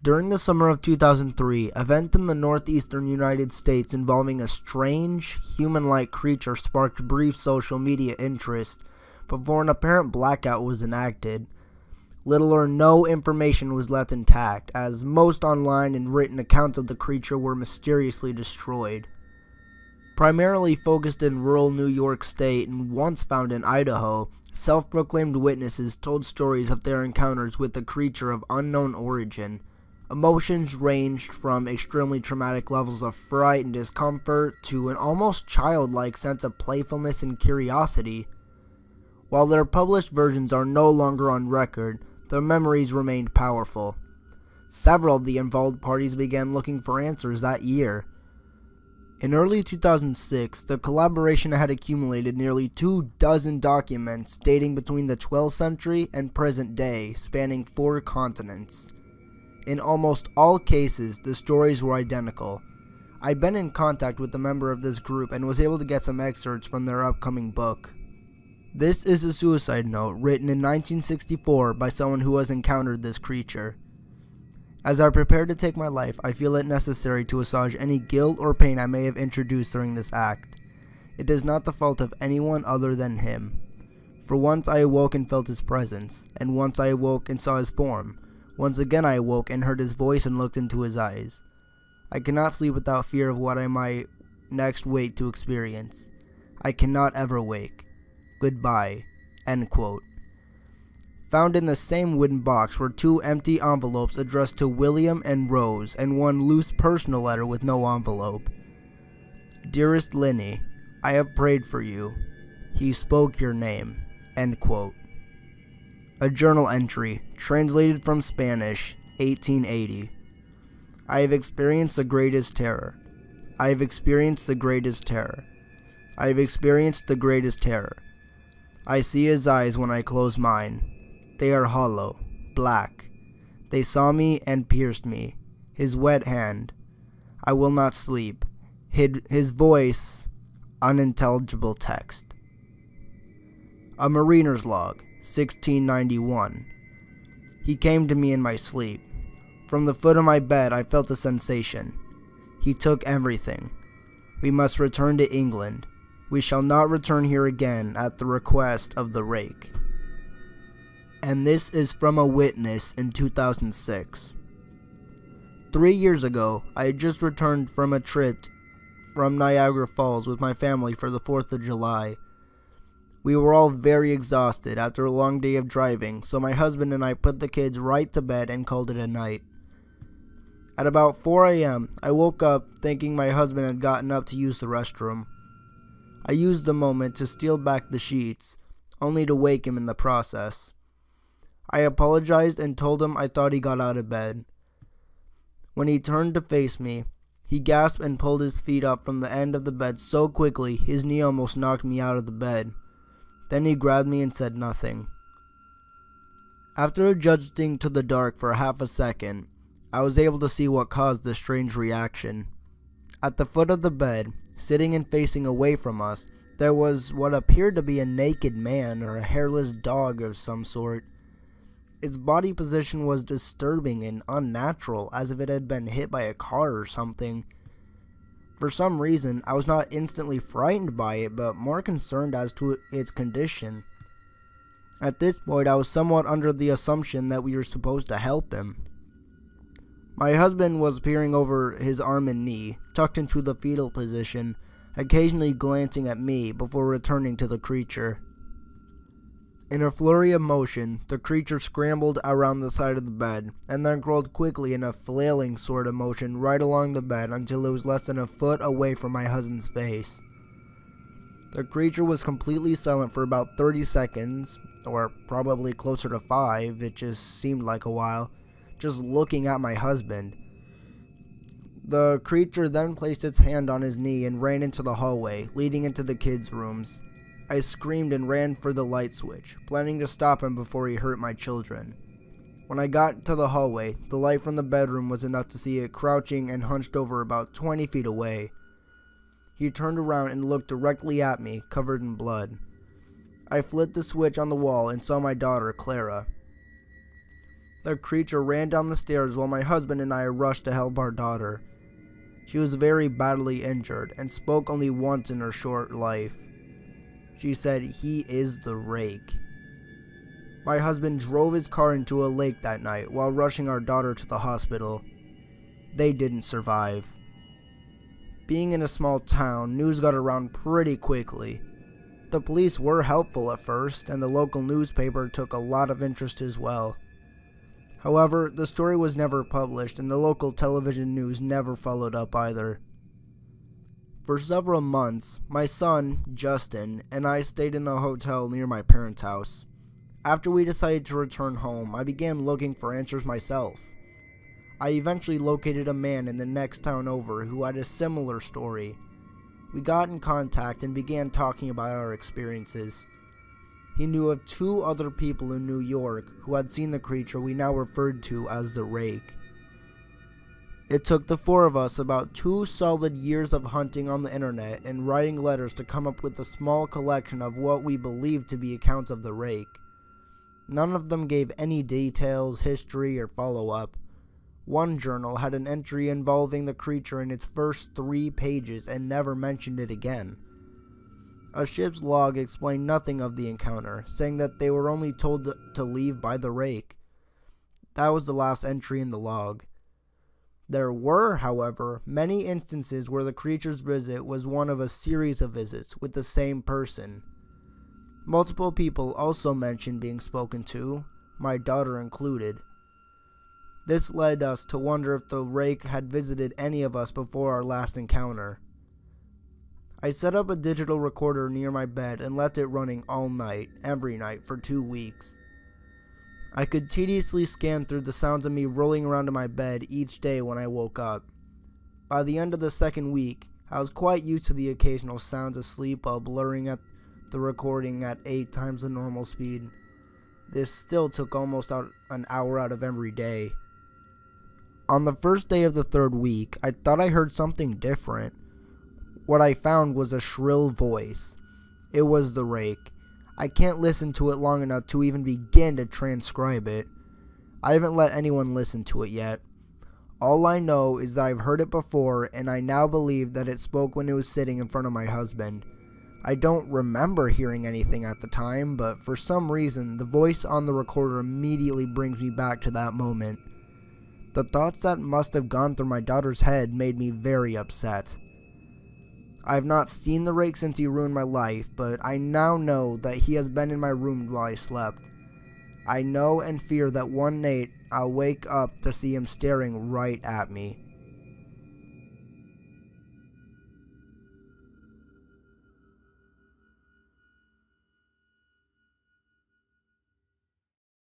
During the summer of 2003, an event in the northeastern United States involving a strange, human-like creature sparked brief social media interest before an apparent blackout was enacted. Little or no information was left intact, as most online and written accounts of the creature were mysteriously destroyed. Primarily focused in rural New York State and once found in Idaho, self-proclaimed witnesses told stories of their encounters with the creature of unknown origin. Emotions ranged from extremely traumatic levels of fright and discomfort to an almost childlike sense of playfulness and curiosity. While their published versions are no longer on record, their memories remained powerful. Several of the involved parties began looking for answers that year. In early 2006, the collaboration had accumulated nearly 24 documents dating between the 12th century and present day, spanning 4 continents. In almost all cases, the stories were identical. I'd been in contact with a member of this group and was able to get some excerpts from their upcoming book. This is a suicide note written in 1964 by someone who has encountered this creature. As I prepare to take my life, I feel it necessary to assuage any guilt or pain I may have introduced during this act. It is not the fault of anyone other than him. For once I awoke and felt his presence, and once I awoke and saw his form. Once again I awoke and heard his voice and looked into his eyes. I cannot sleep without fear of what I might next wait to experience. I cannot ever wake. Goodbye." End quote. Found in the same wooden box were 2 empty envelopes addressed to William and Rose, and 1 loose personal letter with no envelope. "Dearest Linny, I have prayed for you. He spoke your name." End quote. A journal entry, translated from Spanish, 1880. "I have experienced the greatest terror. I have experienced the greatest terror. I have experienced the greatest terror. I see his eyes when I close mine. They are hollow, black. They saw me and pierced me. His wet hand. I will not sleep. His voice, unintelligible text." A mariner's log, 1691. "He came to me in my sleep. From the foot of my bed I felt a sensation. He took everything. We must return to England. We shall not return here again at the request of the Rake." And this is from a witness in 2006. 3 years ago, I had just returned from a trip from Niagara Falls with my family for the 4th of July. We were all very exhausted after a long day of driving, so my husband and I put the kids right to bed and called it a night. At about 4 a.m., I woke up thinking my husband had gotten up to use the restroom. I used the moment to steal back the sheets, only to wake him in the process. I apologized and told him I thought he got out of bed. When he turned to face me, he gasped and pulled his feet up from the end of the bed so quickly his knee almost knocked me out of the bed. Then he grabbed me and said nothing. After adjusting to the dark for half a second, I was able to see what caused the strange reaction. At the foot of the bed, sitting and facing away from us, there was what appeared to be a naked man or a hairless dog of some sort. Its body position was disturbing and unnatural, as if it had been hit by a car or something. For some reason, I was not instantly frightened by it, but more concerned as to its condition. At this point, I was somewhat under the assumption that we were supposed to help him. My husband was peering over his arm and knee, tucked into the fetal position, occasionally glancing at me before returning to the creature. In a flurry of motion, the creature scrambled around the side of the bed, and then crawled quickly in a flailing sort of motion right along the bed until it was less than a foot away from my husband's face. The creature was completely silent for about 30 seconds, or probably closer to 5, it just seemed like a while, just looking at my husband. The creature then placed its hand on his knee and ran into the hallway, leading into the kids' rooms. I screamed and ran for the light switch, planning to stop him before he hurt my children. When I got to the hallway, the light from the bedroom was enough to see it crouching and hunched over about 20 feet away. He turned around and looked directly at me, covered in blood. I flipped the switch on the wall and saw my daughter, Clara. The creature ran down the stairs while my husband and I rushed to help our daughter. She was very badly injured and spoke only once in her short life. She said, "He is the Rake." My husband drove his car into a lake that night while rushing our daughter to the hospital. They didn't survive. Being in a small town, news got around pretty quickly. The police were helpful at first, and the local newspaper took a lot of interest as well. However, the story was never published, and the local television news never followed up either. For several months, my son, Justin, and I stayed in a hotel near my parents' house. After we decided to return home, I began looking for answers myself. I eventually located a man in the next town over who had a similar story. We got in contact and began talking about our experiences. He knew of 2 other people in New York who had seen the creature we now referred to as the Rake. It took the 4 of us about 2 solid years of hunting on the internet and writing letters to come up with a small collection of what we believed to be accounts of the Rake. None of them gave any details, history, or follow-up. One journal had an entry involving the creature in its first 3 pages and never mentioned it again. A ship's log explained nothing of the encounter, saying that they were only told to leave by the Rake. That was the last entry in the log. There were, however, many instances where the creature's visit was one of a series of visits with the same person. Multiple people also mentioned being spoken to, my daughter included. This led us to wonder if the Rake had visited any of us before our last encounter. I set up a digital recorder near my bed and left it running all night, every night, for 2 weeks. I could tediously scan through the sounds of me rolling around in my bed each day when I woke up. By the end of the 2nd week, I was quite used to the occasional sounds of sleep while blurring at the recording at 8 times the normal speed. This still took almost an hour out of every day. On the first day of the 3rd week, I thought I heard something different. What I found was a shrill voice. It was the Rake. I can't listen to it long enough to even begin to transcribe it. I haven't let anyone listen to it yet. All I know is that I've heard it before, and I now believe that it spoke when it was sitting in front of my husband. I don't remember hearing anything at the time, but for some reason, the voice on the recorder immediately brings me back to that moment. The thoughts that must have gone through my daughter's head made me very upset. I have not seen the Rake since he ruined my life, but I now know that he has been in my room while I slept. I know and fear that one night I'll wake up to see him staring right at me.